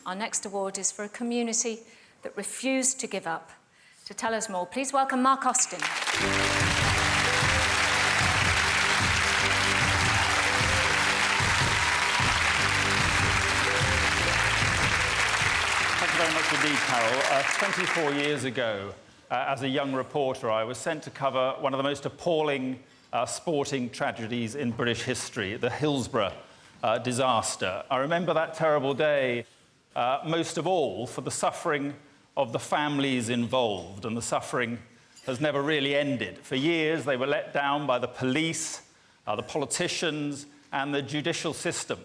Our next award is for a community that refused to give up. To tell us more, please welcome Mark Austin. Thank you very much indeed, Carol. 24 years ago, as a young reporter, I was sent to cover one of the most appalling sporting tragedies in British history, the Hillsborough disaster. I remember that terrible day most of all for the suffering of the families involved, and the suffering has never really ended. For years, they were let down by the police, the politicians, and the judicial system.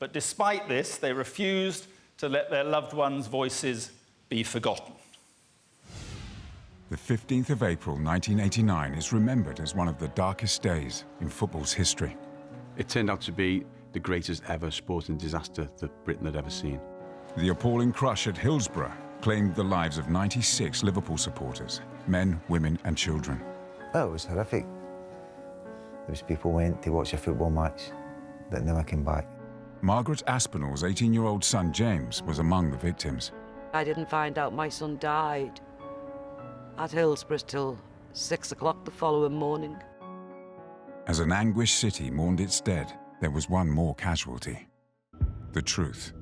But despite this, they refused to let their loved ones' voices be forgotten. The 15th of April 1989 is remembered as one of the darkest days in football's history. It turned out to be the greatest ever sporting disaster that Britain had ever seen. The appalling crush at Hillsborough claimed the lives of 96 Liverpool supporters, men, women and children. Oh, it was horrific. Those people went to watch a football match that never came back. Margaret Aspinall's 18-year-old son James was among the victims. I didn't find out my son died at Hillsborough till 6 o'clock the following morning. As an anguished city mourned its dead, there was one more casualty: the truth.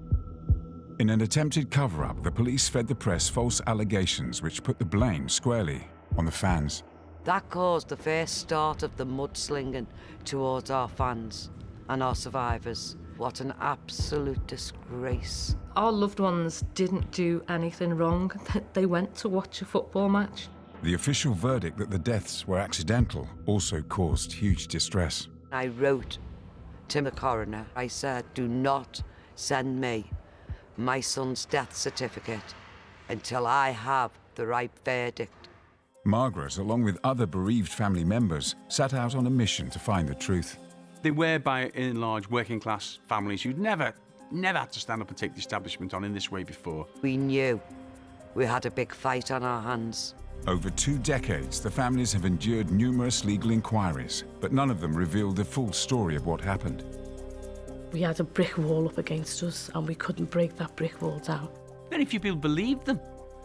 In an attempted cover-up, the police fed the press false allegations which put the blame squarely on the fans. That caused the first start of the mudslinging towards our fans and our survivors. What an absolute disgrace. Our loved ones didn't do anything wrong. They went to watch a football match. The official verdict that the deaths were accidental also caused huge distress. I wrote to the coroner. I said, do not send me my son's death certificate until I have the right verdict. Margaret, along with other bereaved family members, set out on a mission to find the truth. They were, by and large, working-class families who'd never had to stand up and take the establishment on in this way before. We knew we had a big fight on our hands. Over 2 decades, the families have endured numerous legal inquiries, but none of them revealed the full story of what happened. We had a brick wall up against us and we couldn't break that brick wall down. Very few people believed them.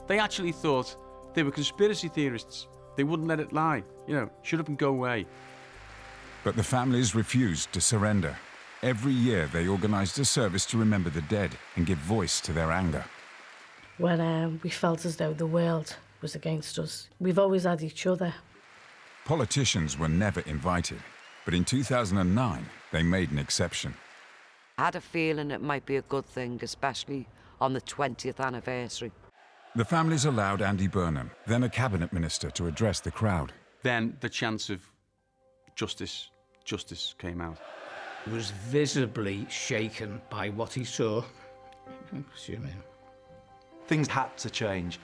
They actually thought they were conspiracy theorists. They wouldn't let it lie. You know, shut up and go away. But the families refused to surrender. Every year, they organised a service to remember the dead and give voice to their anger. When we felt as though the world was against us, we've always had each other. Politicians were never invited, but in 2009, they made an exception. I had a feeling it might be a good thing, especially on the 20th anniversary. The families allowed Andy Burnham, then a cabinet minister, to address the crowd. Then the chance of justice came out. He was visibly shaken by what he saw. Things had to change.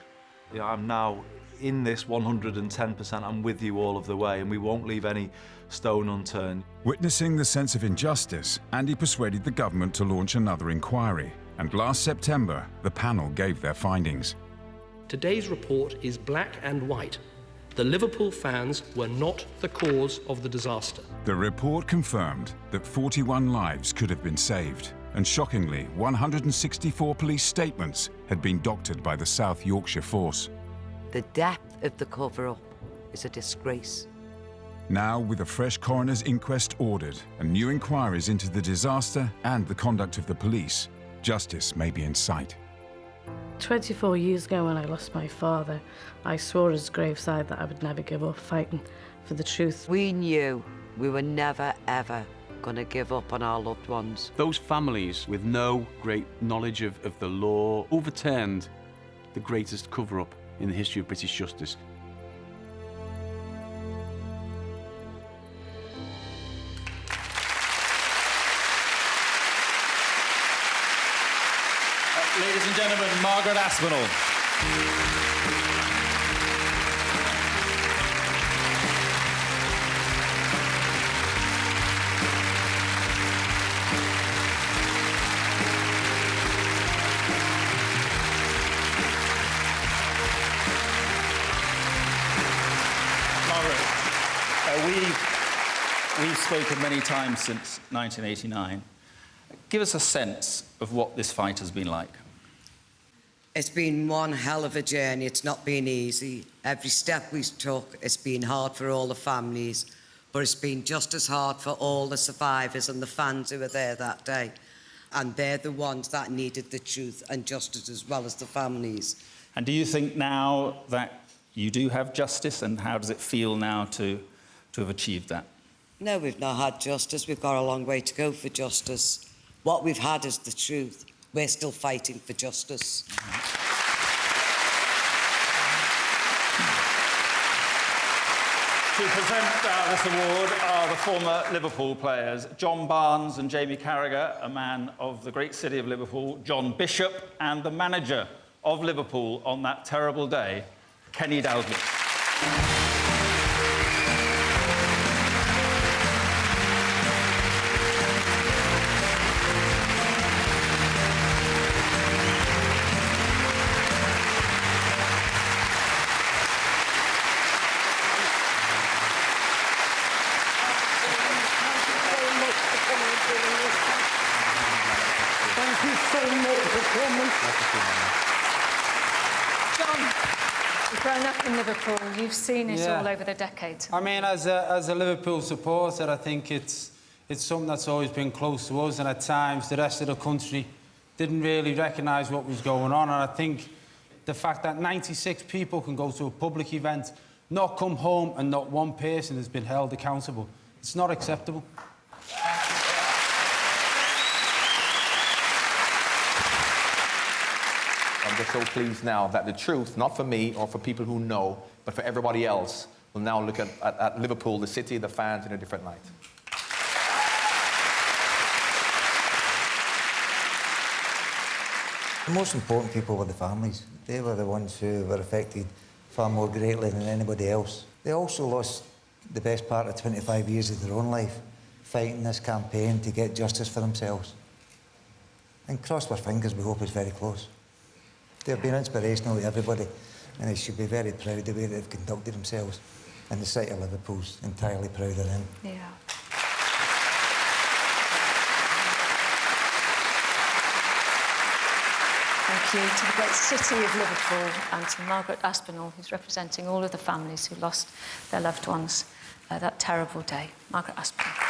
You know, I'm now in this 110%. I'm with you all of the way, and we won't leave any stone unturned. Witnessing the sense of injustice, Andy persuaded the government to launch another inquiry. And last September, the panel gave their findings. Today's report is black and white. The Liverpool fans were not the cause of the disaster. The report confirmed that 41 lives could have been saved. And shockingly, 164 police statements had been doctored by the South Yorkshire Force. The depth of the cover-up is a disgrace. Now, with a fresh coroner's inquest ordered and new inquiries into the disaster and the conduct of the police, justice may be in sight. 24 years ago when I lost my father, I swore at his graveside that I would never give up fighting for the truth. We knew we were never, ever going to give up on our loved ones. Those families with no great knowledge of the law overturned the greatest cover-up in the history of British justice. Ladies and gentlemen, Margaret Aspinall. We've spoken many times since 1989. Give us a sense of what this fight has been like. It's been one hell of a journey. It's not been easy. Every step we took, it's been hard for all the families, but it's been just as hard for all the survivors and the fans who were there that day. And they're the ones that needed the truth and justice as well as the families. And do you think now that you do have justice, and how does it feel now to have achieved that? No, we've not had justice. We've got a long way to go for justice. What we've had is the truth. We're still fighting for justice. To present this award are the former Liverpool players, John Barnes and Jamie Carragher, a man of the great city of Liverpool, John Bishop, and the manager of Liverpool on that terrible day, Kenny Dalglish. Thank you so much for coming. John, you've grown up in Liverpool. You've seen it all over the decades. I mean, as a Liverpool supporter, I think it's something that's always been close to us, and at times the rest of the country didn't really recognise what was going on. And I think the fact that 96 people can go to a public event, not come home, and not one person has been held accountable, it's not acceptable. I'm just so pleased now that the truth, not for me or for people who know, but for everybody else, will now look at Liverpool, the city, the fans in a different light. The most important people were the families. They were the ones who were affected far more greatly than anybody else. They also lost the best part of 25 years of their own life fighting this campaign to get justice for themselves. And cross our fingers, we hope it's very close. They've been inspirational to everybody, and they should be very proud of the way they've conducted themselves. And the city of Liverpool's entirely proud of them. Yeah. Thank you to the great city of Liverpool and to Margaret Aspinall, who's representing all of the families who lost their loved ones that terrible day. Margaret Aspinall.